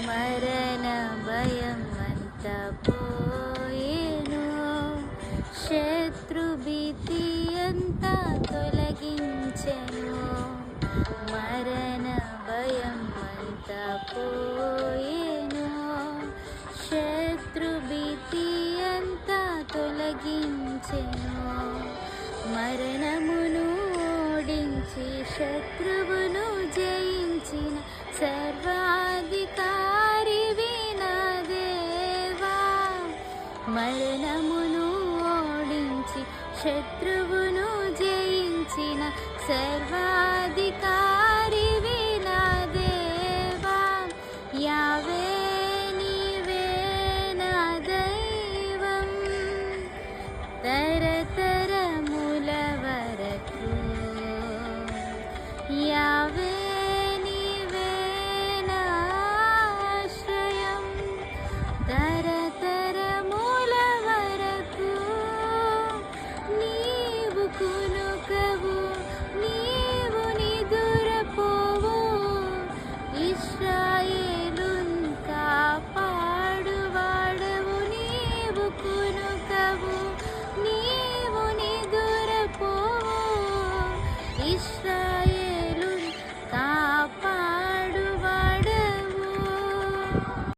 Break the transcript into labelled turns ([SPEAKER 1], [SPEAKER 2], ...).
[SPEAKER 1] మరణ భయం అంతా పోయేను, శత్రు భీతి అంతా తొలగించెను. మరణ భయం అంతా పోయేను, శత్రు భీతి అంతా తొలగించెను. మరణమును ఓడించి శత్రువును జయించిన సర్వాధికారివి నా దేవా. మరణమును ఓడించి శత్రువును జయించిన సర్వాధికారివి నా దేవా. యావే నీవే నా దైవం, తరతరముల వరకు. యావే నీవే నా ఆశ్రయం, తరతరముల వరకు. నీవు కునుకవు, నీవు నిదురపోవు, ఇశ్రాయేలున్ కాపాడువాడవు. నీవు కునుకవు, నీవు నిదురపోవు,